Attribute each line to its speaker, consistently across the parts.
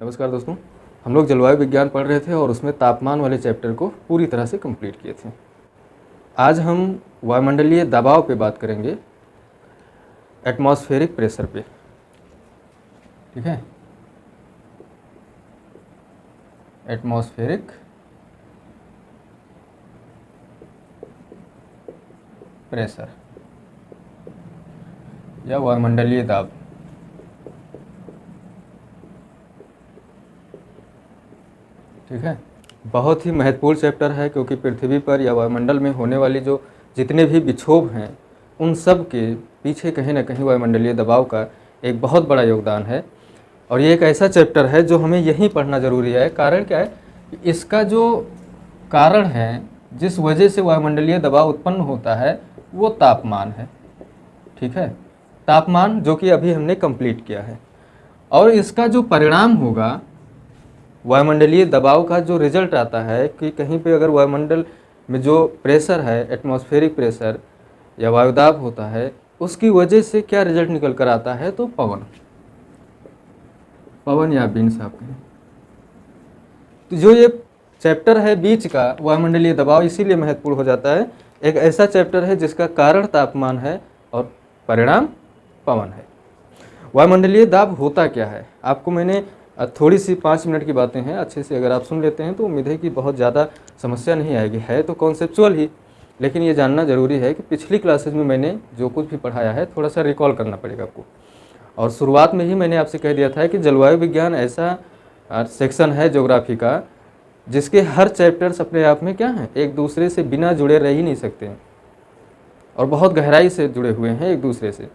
Speaker 1: नमस्कार दोस्तों, हम लोग जलवायु विज्ञान पढ़ रहे थे और उसमें तापमान वाले चैप्टर को पूरी तरह से कंप्लीट किए थे। आज हम वायुमंडलीय दबाव पे बात करेंगे, एटमॉस्फेरिक प्रेशर पे। ठीक है, एटमॉस्फेरिक प्रेशर या वायुमंडलीय दाब। ठीक है, बहुत ही महत्वपूर्ण चैप्टर है क्योंकि पृथ्वी पर या वायुमंडल में होने वाली जो जितने भी विक्षोभ हैं उन सब के पीछे कहीं ना कहीं वायुमंडलीय दबाव का एक बहुत बड़ा योगदान है। और ये एक ऐसा चैप्टर है जो हमें यहीं पढ़ना ज़रूरी है। कारण क्या है, इसका जो कारण है जिस वजह से वायुमंडलीय दबाव उत्पन्न होता है वो तापमान है। ठीक है, तापमान जो कि अभी हमने कंप्लीट किया है। और इसका जो परिणाम होगा, वायुमंडलीय दबाव का जो रिजल्ट आता है कि कहीं पे अगर वायुमंडल में जो प्रेशर है, एटमॉस्फेरिक प्रेशर या वायुदाब होता है, उसकी वजह से क्या रिजल्ट निकल कर आता है, तो पवन या विंड्स आप कहें। तो जो ये चैप्टर है बीच का वायुमंडलीय दबाव इसीलिए महत्वपूर्ण हो जाता है। एक ऐसा चैप्टर है जिसका कारण तापमान है और परिणाम पवन है। वायुमंडलीय दाब होता क्या है, आपको मैंने थोड़ी सी 5 मिनट की बातें हैं, अच्छे से अगर आप सुन लेते हैं तो उम्मीद है कि बहुत ज़्यादा समस्या नहीं आएगी। है तो कॉन्सेप्चुअल ही, लेकिन ये जानना ज़रूरी है कि पिछली क्लासेज में मैंने जो कुछ भी पढ़ाया है थोड़ा सा रिकॉल करना पड़ेगा आपको। और शुरुआत में ही मैंने आपसे कह दिया था कि जलवायु विज्ञान ऐसा सेक्शन है ज्योग्राफी का जिसके हर चैप्टर्स अपने आप में क्या हैं, एक दूसरे से बिना जुड़े रह ही नहीं सकते हैं और बहुत गहराई से जुड़े हुए हैं एक दूसरे से।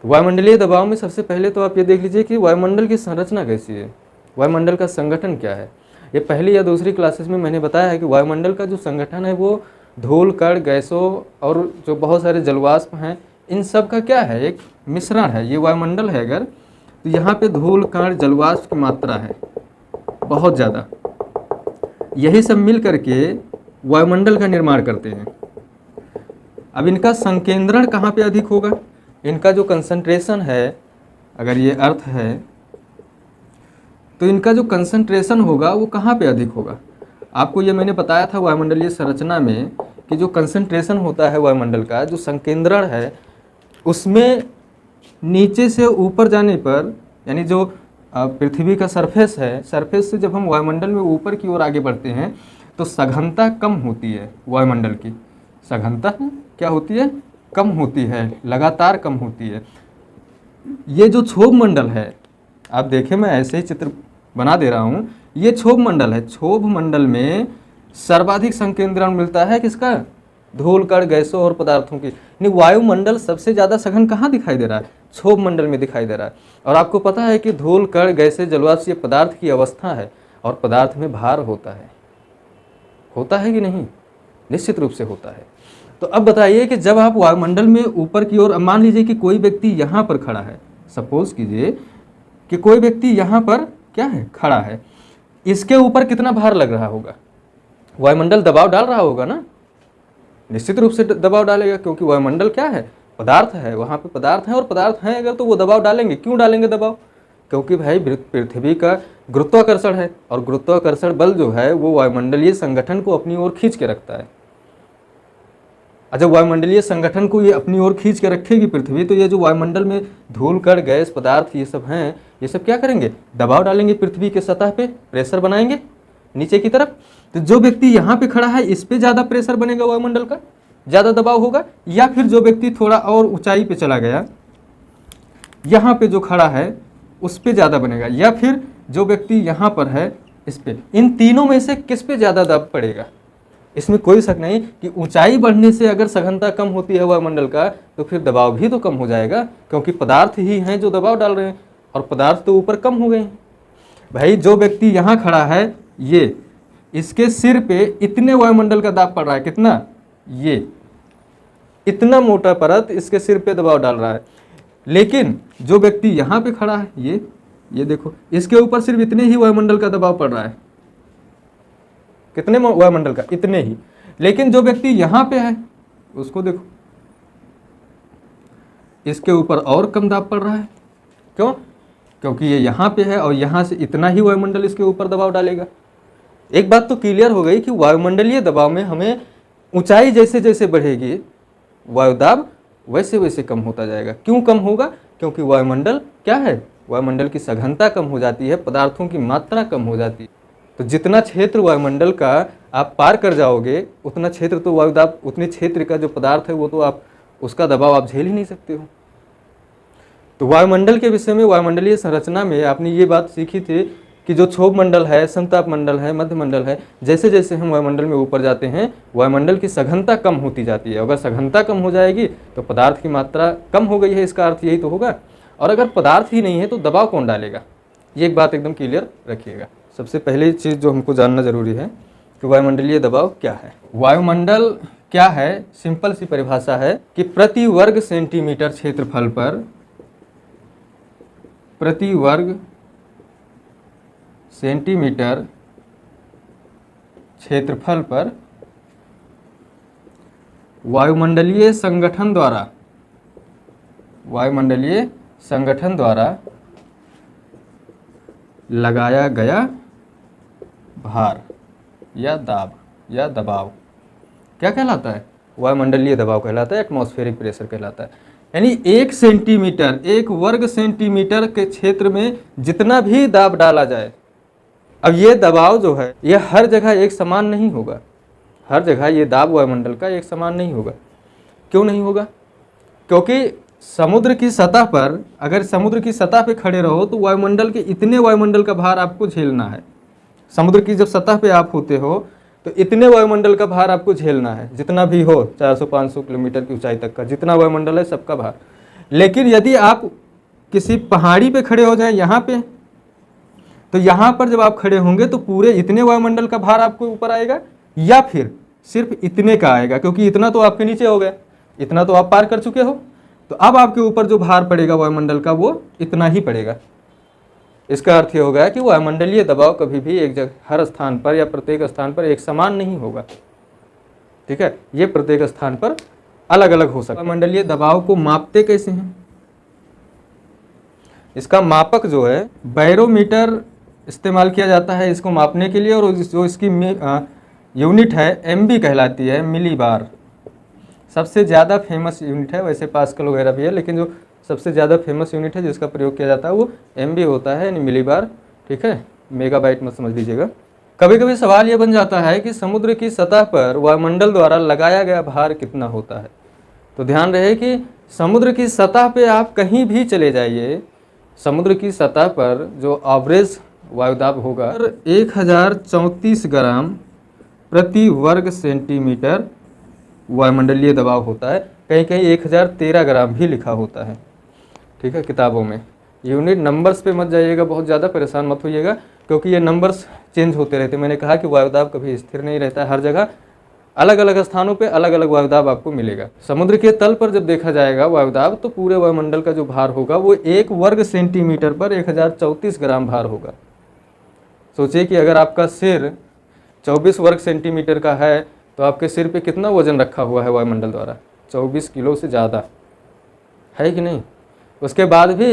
Speaker 1: तो वायुमंडलीय दबाव में सबसे पहले तो आप ये देख लीजिए कि वायुमंडल की संरचना कैसी है, वायुमंडल का संगठन क्या है। ये पहली या दूसरी क्लासेस में मैंने बताया है कि वायुमंडल का जो संगठन है वो धूल, कण, गैसों और जो बहुत सारे जलवाष्प हैं, इन सब का क्या है, एक मिश्रण है। ये वायुमंडल है अगर, तो यहाँ पे धूल, कण, जलवाष्प की मात्रा है बहुत ज़्यादा। यही सब मिल करके वायुमंडल का निर्माण करते हैं। अब इनका संकेंद्रण कहाँ पे अधिक होगा, इनका जो कंसंट्रेशन है, अगर ये अर्थ है तो इनका जो कंसंट्रेशन होगा वो कहाँ पे अधिक होगा। आपको ये मैंने बताया था वायुमंडलीय संरचना में कि जो कंसंट्रेशन होता है वायुमंडल का, जो संकेंद्रण है, उसमें नीचे से ऊपर जाने पर, यानी जो पृथ्वी का सरफेस है, सरफेस से जब हम वायुमंडल में ऊपर की ओर आगे बढ़ते हैं तो सघनता कम होती है। वायुमंडल की सघनता क्या होती है, कम होती है, लगातार कम होती है। ये जो क्षोभ मंडल है, आप देखें मैं ऐसे ही चित्र बना दे रहा हूँ, ये क्षोभ मंडल है। क्षोभ मंडल में सर्वाधिक संकेंद्रण मिलता है किसका, धूल, कण, गैसों और पदार्थों की। यानी वायुमंडल सबसे ज़्यादा सघन कहाँ दिखाई दे रहा है, क्षोभ मंडल में दिखाई दे रहा है। और आपको पता है कि धूल, कण, गैसें, जलवाष्प ये पदार्थ की अवस्था है और पदार्थ में भार होता है कि नहीं, निश्चित रूप से होता है। तो अब बताइए कि जब आप वायुमंडल में ऊपर की ओर, मान लीजिए कि कोई व्यक्ति यहाँ पर खड़ा है, सपोज कीजिए कि कोई व्यक्ति यहाँ पर क्या है, खड़ा है, इसके ऊपर कितना भार लग रहा होगा, वायुमंडल दबाव डाल रहा होगा ना, निश्चित रूप से दबाव डालेगा क्योंकि वायुमंडल क्या है, पदार्थ है, वहाँ पे पदार्थ है और पदार्थ हैं अगर तो वो दबाव डालेंगे। क्यों डालेंगे दबाव, क्योंकि भाई पृथ्वी का गुरुत्वाकर्षण है और गुरुत्वाकर्षण बल जो है वो वायुमंडलीय संगठन को अपनी ओर खींच के रखता है। जब वायुमंडलीय संगठन को ये अपनी ओर खींच के रखेगी पृथ्वी, तो ये जो वायुमंडल में धूल, कण, गैस, पदार्थ ये सब हैं, ये सब क्या करेंगे, दबाव डालेंगे पृथ्वी के सतह पे, प्रेशर बनाएंगे नीचे की तरफ। तो जो व्यक्ति यहाँ पे खड़ा है इस पे ज़्यादा प्रेशर बनेगा, वायुमंडल का ज़्यादा दबाव होगा, या फिर जो व्यक्ति थोड़ा और ऊंचाई पे चला गया, यहाँ पे जो खड़ा है उस पे ज़्यादा बनेगा, या फिर जो व्यक्ति यहाँ पर है इस पे, इन तीनों में से किस पे ज़्यादा दबाव पड़ेगा। इसमें कोई शक नहीं कि ऊंचाई बढ़ने से अगर सघनता कम होती है वायुमंडल का तो फिर दबाव भी तो कम हो जाएगा, क्योंकि पदार्थ ही हैं जो दबाव डाल रहे हैं और पदार्थ तो ऊपर कम हो गए हैं। भाई जो व्यक्ति यहाँ खड़ा है, ये इसके सिर पे इतने वायुमंडल का दाब पड़ रहा है, कितना, ये इतना मोटा परत इसके सिर पे दबाव डाल रहा है। लेकिन जो व्यक्ति यहाँ पे खड़ा है, ये देखो, इसके ऊपर सिर्फ इतने ही वायुमंडल का दबाव पड़ रहा है, कितने वायुमंडल का, इतने ही। लेकिन जो व्यक्ति यहाँ पे है उसको देखो, इसके ऊपर और कम दाब पड़ रहा है। क्यों, क्योंकि ये यहाँ पे है और यहाँ से इतना ही वायुमंडल इसके ऊपर दबाव डालेगा। एक बात तो क्लियर हो गई कि वायुमंडलीय दबाव में हमें ऊंचाई जैसे जैसे बढ़ेगी वायुदाब वैसे वैसे कम होता जाएगा। क्यों कम होगा? क्योंकि वायुमंडल क्या है, वायुमंडल की सघनता कम हो जाती है, पदार्थों की मात्रा कम हो जाती है। तो जितना क्षेत्र वायुमंडल का आप पार कर जाओगे उतना क्षेत्र तो वायुदाब, उतने क्षेत्र का जो पदार्थ है वो तो आप उसका दबाव आप झेल ही नहीं सकते हो। तो वायुमंडल के विषय में, वायुमंडलीय संरचना में आपने ये बात सीखी थी कि जो क्षोभ मंडल है, समताप मंडल है, मध्य मंडल है, जैसे जैसे हम वायुमंडल में ऊपर जाते हैं वायुमंडल की सघनता कम होती जाती है। अगर सघनता कम हो जाएगी तो पदार्थ की मात्रा कम हो गई है, इसका अर्थ यही तो होगा। और अगर पदार्थ ही नहीं है तो दबाव कौन डालेगा? ये एक बात एकदम क्लियर रखिएगा। सबसे पहली चीज़ जो हमको जानना जरूरी है कि वायुमंडलीय दबाव क्या है। वायुमंडल क्या है? सिंपल सी परिभाषा है कि प्रति वर्ग सेंटीमीटर क्षेत्रफल पर, प्रति वर्ग सेंटीमीटर क्षेत्रफल पर वायुमंडलीय संगठन द्वारा, वायुमंडलीय संगठन द्वारा लगाया गया भार या दाब या दबाव क्या कहलाता है? वायुमंडलीय दबाव कहलाता है, एटमॉस्फेरिक प्रेशर कहलाता है। यानी 1 सेंटीमीटर, 1 वर्ग सेंटीमीटर के क्षेत्र में जितना भी दाब डाला जाए, अब ये दबाव जो है ये हर जगह एक समान नहीं होगा। हर जगह ये दाब वायुमंडल का एक समान नहीं होगा। क्यों नहीं होगा? क्योंकि समुद्र की सतह पर, अगर समुद्र की सतह पे खड़े रहो तो वायुमंडल के इतने वायुमंडल का भार आपको झेलना है। समुद्र की जब सतह पे आप होते हो तो इतने वायुमंडल का भार आपको झेलना है, जितना भी हो 400-500 किलोमीटर की ऊंचाई तक का जितना वायुमंडल है सबका भार। लेकिन यदि आप किसी पहाड़ी पे खड़े हो जाए यहाँ पे, तो यहाँ पर जब आप खड़े होंगे तो पूरे इतने वायुमंडल का भार आपको ऊपर आएगा या फिर सिर्फ इतने का आएगा, क्योंकि इतना तो आपके नीचे हो गया, इतना तो आप पार कर चुके हो। तो अब आपके ऊपर जो भार पड़ेगा वायुमंडल का वो इतना ही पड़ेगा। इसका अर्थ ये होगा कि वायुमंडलीय दबाव कभी भी एक जगह, हर स्थान पर या प्रत्येक स्थान पर एक समान नहीं होगा। ठीक है, ये प्रत्येक स्थान पर अलग अलग हो सकता है। वायुमंडलीय दबाव को मापते कैसे हैं? इसका मापक जो है बैरोमीटर इस्तेमाल किया जाता है इसको मापने के लिए, और जो इसकी यूनिट है MB कहलाती है, मिली बार। सबसे ज़्यादा फेमस यूनिट है, वैसे पास्कल वगैरह भी है, लेकिन जो सबसे ज़्यादा फेमस यूनिट है जिसका प्रयोग किया जाता है वो MB होता है, यानी मिली बार। ठीक है, मेगाबाइट मत समझ लीजिएगा। कभी कभी सवाल ये बन जाता है कि समुद्र की सतह पर वायुमंडल द्वारा लगाया गया भार कितना होता है। तो ध्यान रहे कि समुद्र की सतह पे आप कहीं भी चले जाइए, समुद्र की सतह पर जो एवरेज वायुदाब होगा 1034 ग्राम प्रति वर्ग सेंटीमीटर वायुमंडलीय दबाव होता है। कहीं कहीं 1013 ग्राम भी लिखा होता है। ठीक है, किताबों में। यूनिट नंबर्स पे मत जाइएगा, बहुत ज़्यादा परेशान मत होइएगा, क्योंकि ये नंबर्स चेंज होते रहते हैं। मैंने कहा कि वायुदाब कभी स्थिर नहीं रहता है, हर जगह अलग अलग स्थानों पे अलग अलग वायुदाब आपको मिलेगा। समुद्र के तल पर जब देखा जाएगा वायुदाब, तो पूरे वायुमंडल का जो भार होगा वो 1 वर्ग सेंटीमीटर पर 1034 ग्राम भार होगा। सोचिए कि अगर आपका सिर 24 वर्ग सेंटीमीटर का है तो आपके सिर पे कितना वजन रखा हुआ है वायुमंडल द्वारा? 24 किलो से ज़्यादा है कि नहीं? उसके बाद भी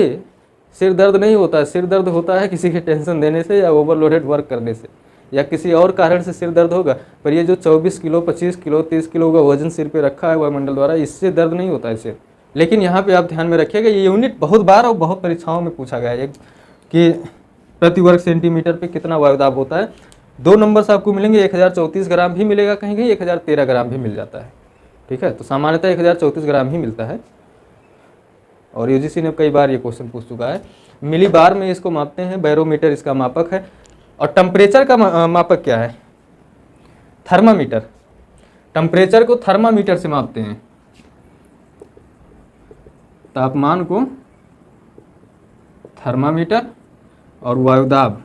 Speaker 1: सिर दर्द नहीं होता है। सिर दर्द होता है किसी के टेंशन देने से या ओवरलोडेड वर्क करने से या किसी और कारण से सिर दर्द होगा। पर ये जो 24 किलो, 25 किलो, 30 किलो का वजन सिर पे रखा है वायुमंडल द्वारा, इससे दर्द नहीं होता है सिर। लेकिन यहाँ पे आप ध्यान में रखिएगा, ये यूनिट बहुत बार और बहुत परीक्षाओं में पूछा गया है कि प्रति वर्ग सेंटीमीटर पे कितना वायुदाब होता है। 2 नंबर्स आपको मिलेंगे, 1034 ग्राम भी मिलेगा, कहीं कहीं 1013 ग्राम भी मिल जाता है। ठीक है, तो सामान्यतः 1034 ग्राम ही मिलता है, और यूजीसी ने कई बार ये क्वेश्चन पूछ चुका है। मिली बार में इसको मापते हैं, बैरोमीटर इसका मापक है। और टेम्परेचर का मापक क्या है? थर्मामीटर। टेम्परेचर को थर्मामीटर से मापते हैं, तापमान को थर्मामीटर और वायुदाब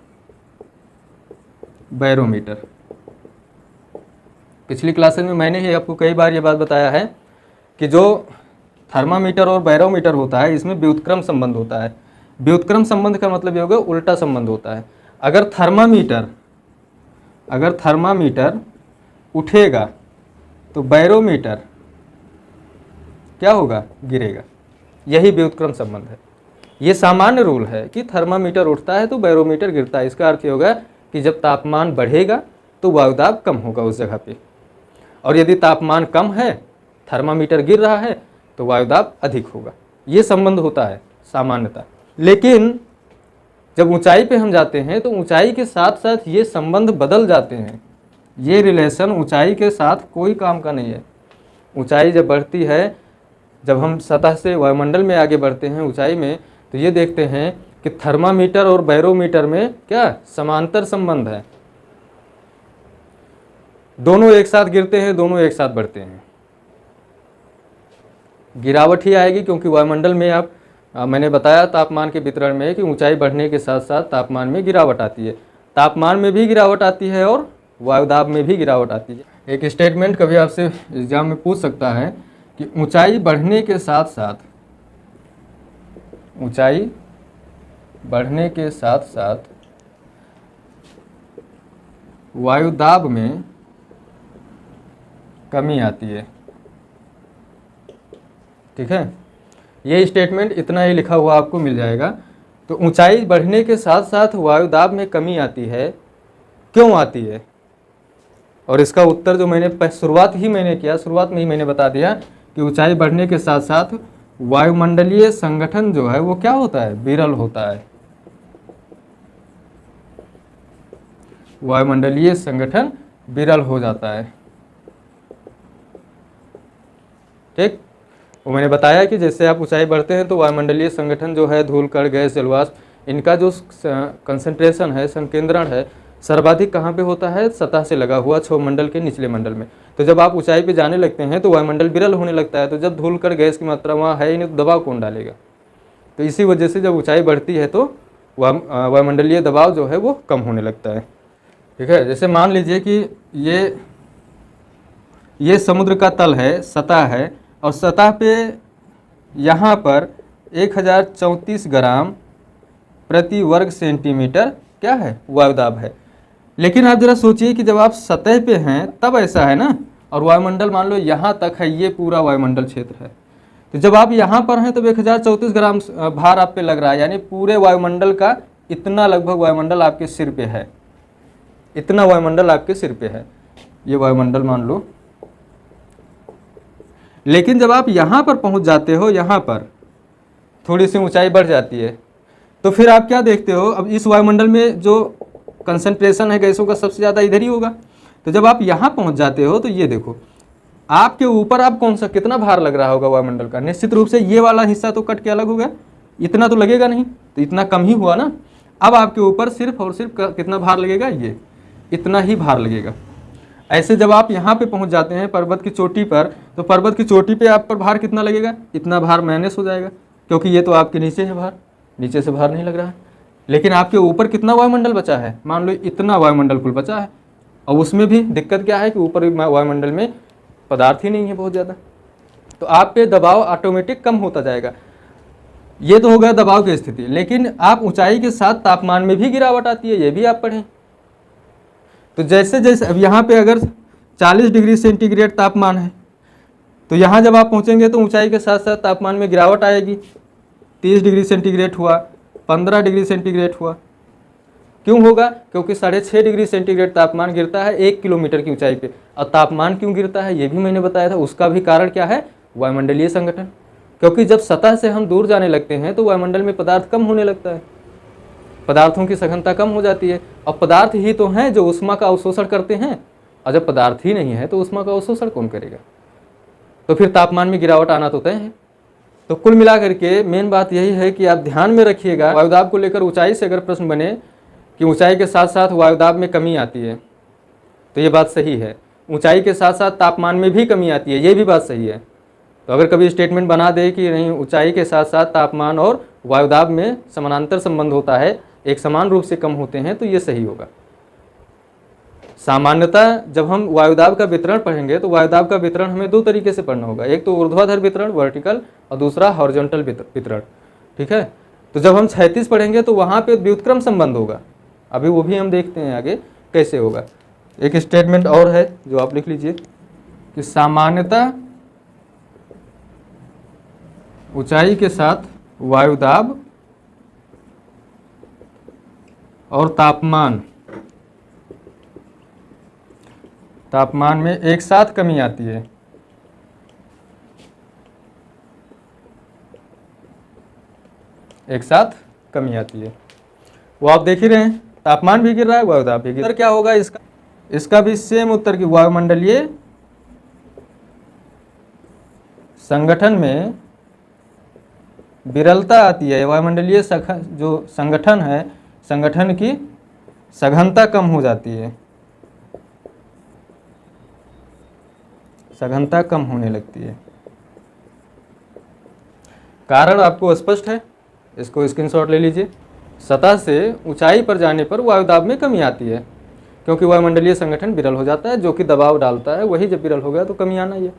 Speaker 1: बैरोमीटर। पिछली क्लासेस में मैंने ही आपको कई बार ये बात बताया है कि जो थर्मामीटर और बैरोमीटर होता है इसमें व्युत्क्रम संबंध होता है। व्युत्क्रम संबंध का मतलब ये होगा उल्टा संबंध होता है। अगर थर्मामीटर उठेगा तो बैरोमीटर क्या होगा? गिरेगा। यही व्युत्क्रम संबंध है। ये सामान्य रूल है कि थर्मामीटर उठता है तो बैरोमीटर गिरता है। इसका अर्थ ये होगा कि जब तापमान बढ़ेगा तो वायुदाब कम होगा उस जगह पे, और यदि तापमान कम है, थर्मामीटर गिर रहा है, तो वायुदाब अधिक होगा। ये संबंध होता है सामान्यतः। लेकिन जब ऊंचाई पे हम जाते हैं तो ऊंचाई के साथ साथ ये संबंध बदल जाते हैं। ये रिलेशन ऊंचाई के साथ कोई काम का नहीं है। ऊंचाई जब बढ़ती है, जब हम सतह से वायुमंडल में आगे बढ़ते हैं ऊंचाई में, तो ये देखते हैं कि थर्मामीटर और बैरोमीटर में क्या समांतर संबंध है। दोनों एक साथ गिरते हैं, दोनों एक साथ बढ़ते हैं। गिरावट ही आएगी क्योंकि वायुमंडल में आप मैंने बताया तापमान के वितरण में कि ऊंचाई बढ़ने के साथ साथ तापमान में गिरावट आती है। तापमान में भी गिरावट आती है और वायुदाब में भी गिरावट आती है। एक स्टेटमेंट कभी आपसे एग्जाम में पूछ सकता है कि ऊंचाई बढ़ने के साथ साथ, ऊंचाई बढ़ने के साथ साथ वायुदाब में कमी आती है। ठीक है, ये स्टेटमेंट इतना ही लिखा हुआ आपको मिल जाएगा। तो ऊंचाई बढ़ने के साथ साथ वायुदाब में कमी आती है, क्यों आती है? और इसका उत्तर जो मैंने शुरुआत में ही मैंने बता दिया कि ऊंचाई बढ़ने के साथ साथ वायुमंडलीय संगठन जो है वो क्या होता है? विरल होता है। वायुमंडलीय संगठन विरल हो जाता है। ठीक, वो मैंने बताया कि जैसे आप ऊंचाई बढ़ते हैं तो वायुमंडलीय संगठन जो है, धूल कण, गैस, जलवाष्प, इनका जो कंसंट्रेशन है, संकेंद्रण है, सर्वाधिक कहाँ पे होता है? सतह से लगा हुआ क्षोभमंडल के निचले मंडल में। तो जब आप ऊंचाई पे जाने लगते हैं तो वायुमंडल विरल होने लगता है। तो जब धूल कण, गैस की मात्रा वहाँ है ही नहीं, तो दबाव कौन डालेगा? तो इसी वजह से जब ऊंचाई बढ़ती है तो वायुमंडलीय दबाव जो है वो कम होने लगता है। ठीक है, जैसे मान लीजिए कि ये समुद्र का तल है, सतह है, और सतह पे यहाँ पर 1034 ग्राम प्रति वर्ग सेंटीमीटर क्या है? वायुदाब है। लेकिन आप जरा सोचिए कि जब आप सतह पे हैं तब ऐसा है ना, और वायुमंडल मान लो यहाँ तक है, ये पूरा वायुमंडल क्षेत्र है। तो जब आप यहाँ पर हैं तब 1034 ग्राम भार आप पे लग रहा है, यानी पूरे वायुमंडल का इतना लगभग वायुमंडल आपके सिर पे है, इतना वायुमंडल आपके सिर पे है, ये वायुमंडल मान लो। लेकिन जब आप यहाँ पर पहुँच जाते हो, यहाँ पर थोड़ी सी ऊंचाई बढ़ जाती है, तो फिर आप क्या देखते हो? अब इस वायुमंडल में जो कंसंट्रेशन है गैसों का सबसे ज़्यादा इधर ही होगा। तो जब आप यहाँ पहुँच जाते हो तो ये देखो, आपके ऊपर आप कितना भार लग रहा होगा वायुमंडल का? निश्चित रूप से ये वाला हिस्सा तो कट के अलग हो गया, इतना तो लगेगा नहीं, तो इतना कम ही हुआ ना। अब आपके ऊपर सिर्फ और सिर्फ कितना भार लगेगा? ये इतना ही भार लगेगा। ऐसे जब आप यहाँ पे पहुँच जाते हैं पर्वत की चोटी पर, तो पर्वत की चोटी पे आप पर भार कितना लगेगा? इतना भार माइनस हो जाएगा, क्योंकि ये तो आपके नीचे है भार, नीचे से भार नहीं लग रहा है। लेकिन आपके ऊपर कितना वायुमंडल बचा है? मान लो इतना वायुमंडल कुल बचा है, और उसमें भी दिक्कत क्या है कि ऊपर वायुमंडल में पदार्थ ही नहीं है बहुत ज़्यादा, तो आप पे दबाव ऑटोमेटिक कम होता जाएगा। ये तो हो गया दबाव की स्थिति। लेकिन आप ऊंचाई के साथ तापमान में भी गिरावट आती है, ये भी आप पढ़ें। तो जैसे जैसे अब यहाँ पे अगर 40 डिग्री सेंटीग्रेड तापमान है, तो यहाँ जब आप पहुँचेंगे तो ऊंचाई के साथ साथ तापमान में गिरावट आएगी। 30 डिग्री सेंटीग्रेड हुआ, 15 डिग्री सेंटीग्रेड हुआ। क्यों होगा? क्योंकि 6.5 डिग्री सेंटीग्रेड तापमान गिरता है 1 किलोमीटर की ऊंचाई पे। और तापमान क्यों गिरता है ये भी मैंने बताया था, उसका भी कारण क्या है? वायुमंडलीय संगठन। क्योंकि जब सतह से हम दूर जाने लगते हैं तो वायुमंडल में पदार्थ कम होने लगता है, पदार्थों की सघनता कम हो जाती है। और पदार्थ ही तो हैं जो ऊष्मा का अवशोषण करते हैं, और जब पदार्थ ही नहीं है तो ऊष्मा का अवशोषण कौन करेगा? तो फिर तापमान में गिरावट आना तो तय है। तो कुल मिलाकर के मेन बात यही है कि आप ध्यान में रखिएगा, वायुदाब को लेकर ऊंचाई से अगर प्रश्न बने कि ऊंचाई के साथ साथ वायुदाब में कमी आती है, तो ये बात सही है। ऊंचाई के साथ साथ तापमान में भी कमी आती है, ये भी बात सही है। तो अगर कभी स्टेटमेंट बना दे कि नहीं ऊंचाई के साथ साथ तापमान और वायुदाब में समानांतर संबंध होता है, एक समान रूप से कम होते हैं, तो ये सही होगा। सामान्यतः जब हम वायुदाब का वितरण पढ़ेंगे तो वायुदाब का वितरण हमें दो तरीके से पढ़ना होगा, एक तो ऊर्ध्वाधर वितरण वर्टिकल, और दूसरा हॉरिजॉन्टल वितरण। ठीक है, तो जब हम 36 पढ़ेंगे तो वहाँ पे व्युत्क्रम संबंध होगा, अभी वो भी हम देखते हैं आगे कैसे होगा। एक स्टेटमेंट और है जो आप लिख लीजिए कि सामान्यतः ऊंचाई के साथ वायुदाब और तापमान में एक साथ कमी आती है। एक साथ कमी आती है, वो आप देख ही रहे हैं, तापमान भी गिर रहा है, वायुदाब भी गिर रहा है। क्या होगा इसका भी सेम उत्तर की वायुमंडलीय संगठन में विरलता आती है। वायुमंडलीय जो संगठन है, संगठन की सघनता कम हो जाती है, सघनता कम होने लगती है। कारण आपको स्पष्ट है, इसको स्क्रीनशॉट ले लीजिए। सतह से ऊंचाई पर जाने पर वायुदाब में कमी आती है, क्योंकि वायुमंडलीय संगठन विरल हो जाता है, जो कि दबाव डालता है, वही जब विरल हो गया तो कमी आना ही है।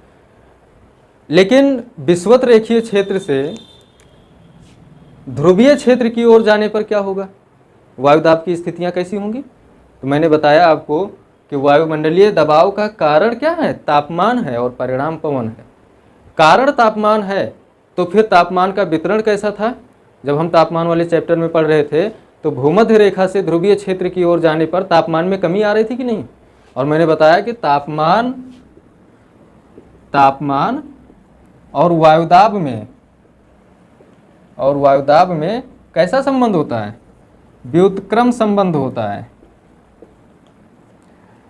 Speaker 1: लेकिन विषुवत रेखीय क्षेत्र से ध्रुवीय क्षेत्र की ओर जाने पर क्या होगा, वायुदाब की स्थितियां कैसी होंगी? तो मैंने बताया आपको कि वायुमंडलीय दबाव का कारण क्या है, तापमान है, और परिणाम पवन है। कारण तापमान है, तो फिर तापमान का वितरण कैसा था? जब हम तापमान वाले चैप्टर में पढ़ रहे थे तो भूमध्य रेखा से ध्रुवीय क्षेत्र की ओर जाने पर तापमान में कमी आ रही थी कि नहीं? और मैंने बताया कि तापमान और वायुदाब में कैसा संबंध होता है? व्युत्क्रम संबंध होता है।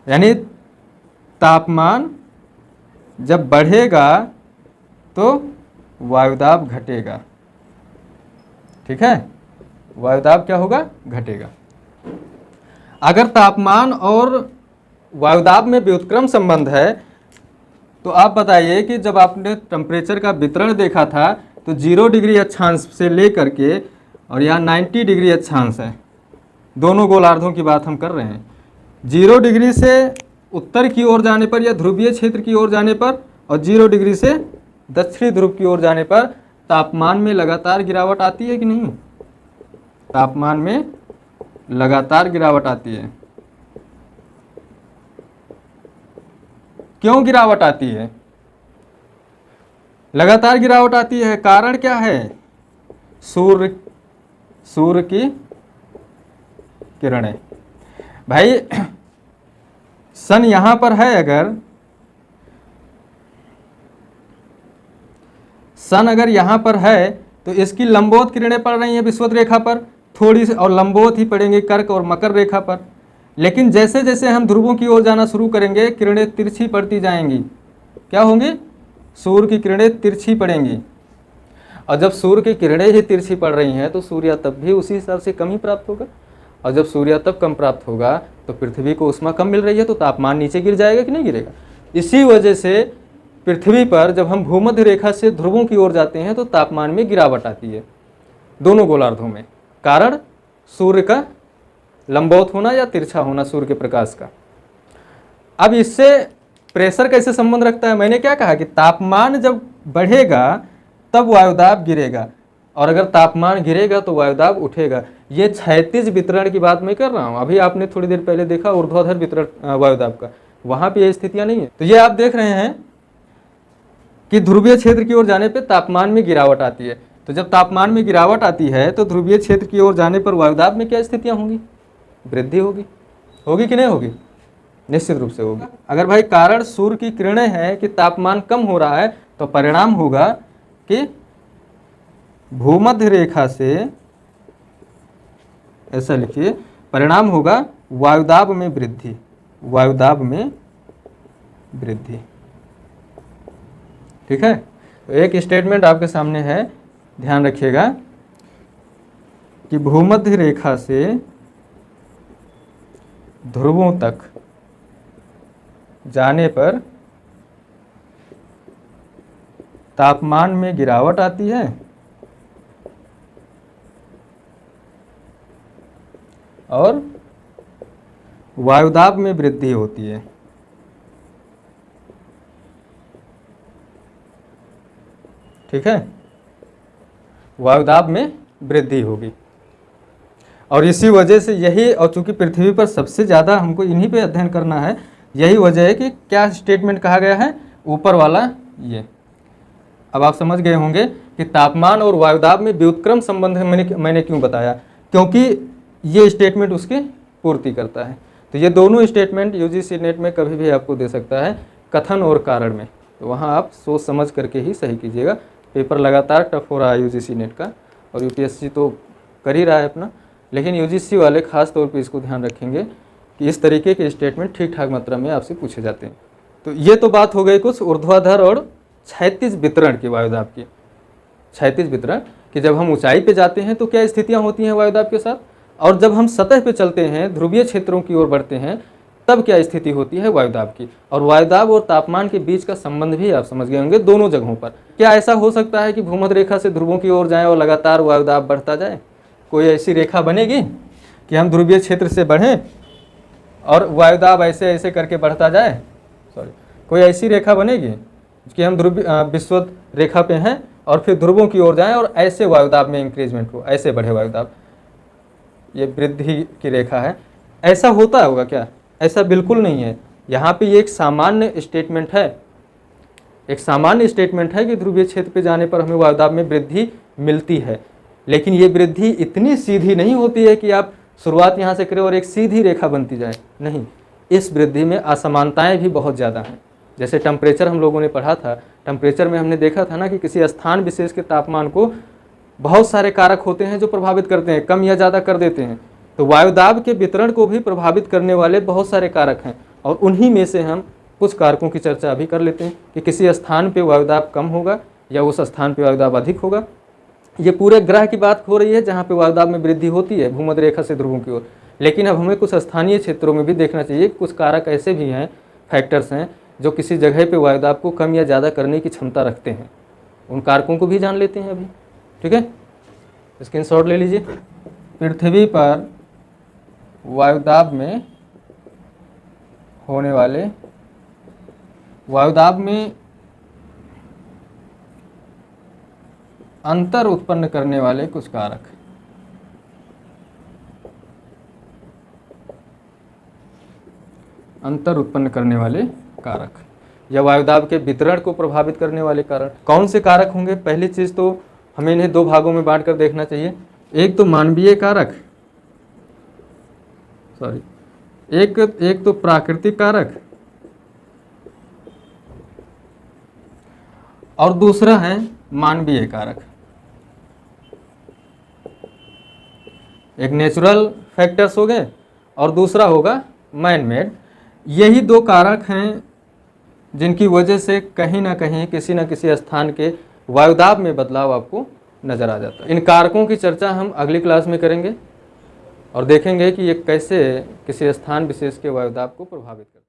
Speaker 1: यानी तापमान जब बढ़ेगा तो वायुदाब घटेगा, ठीक है? वायुदाब क्या होगा? घटेगा। अगर तापमान और वायुदाब में व्युत्क्रम संबंध है तो आप बताइए कि जब आपने टेम्परेचर का वितरण देखा था तो 0 डिग्री अक्षांश से लेकर के और यहाँ 90 डिग्री अक्षांश है, दोनों गोलार्धों की बात हम कर रहे हैं। 0 डिग्री से उत्तर की ओर जाने पर या ध्रुवीय क्षेत्र की ओर जाने पर और 0 डिग्री से दक्षिणी ध्रुव की ओर जाने पर तापमान में लगातार गिरावट आती है कि नहीं? तापमान में लगातार गिरावट आती है। क्यों गिरावट आती है? लगातार गिरावट आती है, कारण क्या है? सूर्य की किरणें। भाई सन यहां पर है, अगर सन अगर यहां पर है तो इसकी लंबवत किरणें पड़ रही हैं विषुवत रेखा पर, थोड़ी सी और लंबवत ही पड़ेंगी कर्क और मकर रेखा पर। लेकिन जैसे जैसे हम ध्रुवों की ओर जाना शुरू करेंगे किरणें तिरछी पड़ती जाएंगी। क्या होंगी? सूर्य की किरणें तिरछी पड़ेंगी। और जब सूर्य की किरणें ही तिरछी पड़ रही हैं तो सूर्य तप भी उसी हिसाब से कम ही प्राप्त होगा, और जब सूर्य तप कम प्राप्त होगा तो पृथ्वी को उष्मा कम मिल रही है तो तापमान नीचे गिर जाएगा कि नहीं गिरेगा? इसी वजह से पृथ्वी पर जब हम भूमध्य रेखा से ध्रुवों की ओर जाते हैं तो तापमान में गिरावट आती है दोनों गोलार्धों में। कारण सूर्य का लंबवत होना या तिरछा होना सूर्य के प्रकाश का। अब इससे प्रेशर कैसे संबंध रखता है? मैंने क्या कहा कि तापमान जब बढ़ेगा तब वायुदाब गिरेगा, और अगर तापमान गिरेगा तो वायुदाब उठेगा। ये क्षैतिज वितरण की बात मैं कर रहा हूँ। अभी आपने थोड़ी देर पहले देखा ऊर्ध्वाधर वितरण वायुदाब का, वहां पे ये स्थितियां नहीं है। तो ये आप देख रहे हैं कि ध्रुवीय क्षेत्र की ओर जाने पे तापमान में गिरावट आती है। तो जब तापमान में गिरावट आती है तो ध्रुवीय क्षेत्र की ओर जाने पर वायुदाब में क्या स्थितियां होंगी? वृद्धि होगी। होगी कि नहीं होगी? निश्चित रूप से होगी। अगर भाई कारण सूर्य की किरणें हैं कि तापमान कम हो रहा है तो परिणाम होगा कि भूमध्य रेखा से, ऐसा लिखिए, परिणाम होगा वायुदाब में वृद्धि। वायुदाब में वृद्धि, ठीक है? तो एक स्टेटमेंट आपके सामने है, ध्यान रखिएगा कि भूमध्य रेखा से ध्रुवों तक जाने पर तापमान में गिरावट आती है और वायुदाब में वृद्धि होती है। ठीक है? वायुदाब में वृद्धि होगी। और इसी वजह से यही, और चूंकि पृथ्वी पर सबसे ज़्यादा हमको इन्हीं पे अध्ययन करना है, यही वजह है कि क्या स्टेटमेंट कहा गया है ऊपर वाला ये। अब आप समझ गए होंगे कि तापमान और वायुदाब में व्युत्क्रम संबंध मैंने क्यों बताया, क्योंकि ये स्टेटमेंट उसकी पूर्ति करता है। तो ये दोनों स्टेटमेंट यूजीसी नेट में कभी भी आपको दे सकता है, कथन और कारण में। तो वहाँ आप सोच समझ करके ही सही कीजिएगा। पेपर लगातार टफ हो रहा है यूजीसी नेट का, और यूपीएससी तो कर ही रहा है अपना, लेकिन यूजीसी वाले खास तौर पे इसको ध्यान रखेंगे कि इस तरीके के स्टेटमेंट ठीक ठाक मात्रा में आपसे पूछे जाते हैं। तो ये तो बात हो गई कुछ ऊर्ध्वाधर और क्षैतिज वितरण की वायुदाब की। क्षैतिज वितरण कि जब हम ऊंचाई पे जाते हैं तो क्या स्थितियां होती हैं वायुदाब के साथ, और जब हम सतह पे चलते हैं, ध्रुवीय क्षेत्रों की ओर बढ़ते हैं, तब क्या स्थिति होती है वायुदाब की। और वायुदाब और तापमान के बीच का संबंध भी आप समझ गए होंगे दोनों जगहों पर। क्या ऐसा हो सकता है कि भूमध्य रेखा से ध्रुवों की ओर जाएं और लगातार वायुदाब बढ़ता जाए? कोई ऐसी रेखा बनेगी कि हम ध्रुवीय क्षेत्र से बढ़ें और वायुदाब ऐसे ऐसे करके बढ़ता जाए? कोई ऐसी रेखा बनेगी कि हम विषुवत रेखा पे हैं और फिर ध्रुवों की ओर जाएं और ऐसे वायुदाब में इंक्रीजमेंट हो, ऐसे बढ़े वायुदाब? ये वृद्धि की रेखा है। ऐसा होता होगा क्या? ऐसा बिल्कुल नहीं है। यहाँ पे ये एक सामान्य स्टेटमेंट है, एक सामान्य स्टेटमेंट है कि ध्रुवीय क्षेत्र पे जाने पर हमें वायुदाब में वृद्धि मिलती है। लेकिन ये वृद्धि इतनी सीधी नहीं होती है कि आप शुरुआत यहाँ से करें और एक सीधी रेखा बनती जाए, नहीं। इस वृद्धि में असमानताएं भी बहुत ज़्यादा हैं। जैसे टेम्परेचर हम लोगों ने पढ़ा था, टेम्परेचर में हमने देखा था ना कि किसी स्थान विशेष के तापमान को बहुत सारे कारक होते हैं जो प्रभावित करते हैं, कम या ज़्यादा कर देते हैं। तो वायुदाब के वितरण को भी प्रभावित करने वाले बहुत सारे कारक हैं, और उन्हीं में से हम कुछ कारकों की चर्चा अभी कर लेते हैं कि किसी स्थान पे वायुदाब कम होगा या उस स्थान पे वायुदाब अधिक होगा। ये पूरे ग्रह की बात हो रही है जहाँ पे वायुदाब में वृद्धि होती है भूमध्य रेखा से ध्रुवों की ओर। लेकिन अब हमें कुछ स्थानीय क्षेत्रों में भी देखना चाहिए, कुछ कारक ऐसे भी हैं, फैक्टर्स हैं, जो किसी जगह पे वायुदाब को कम या ज़्यादा करने की क्षमता रखते हैं। उन कारकों को भी जान लेते हैं अभी, ठीक है। स्क्रीनशॉट ले लीजिए। पृथ्वी पर वायुदाब में होने वाले, वायुदाब में अंतर उत्पन्न करने वाले कुछ कारक। अंतर उत्पन्न करने वाले कारक या वायुदाब के वितरण को प्रभावित करने वाले कारक कौन से कारक होंगे? पहली चीज तो हमें इन्हें दो भागों में बांट कर देखना चाहिए। एक तो मानवीय कारक, एक तो प्राकृतिक कारक, और दूसरा है मानवीय कारक। एक नेचुरल फैक्टर्स हो गए और दूसरा होगा मैन मेड। यही दो कारक हैं जिनकी वजह से कहीं ना कहीं किसी न किसी स्थान के वायुदाब में बदलाव आपको नजर आ जाता है। इन कारकों की चर्चा हम अगली क्लास में करेंगे और देखेंगे कि ये कैसे किसी स्थान विशेष के वायुदाब को प्रभावित करते हैं।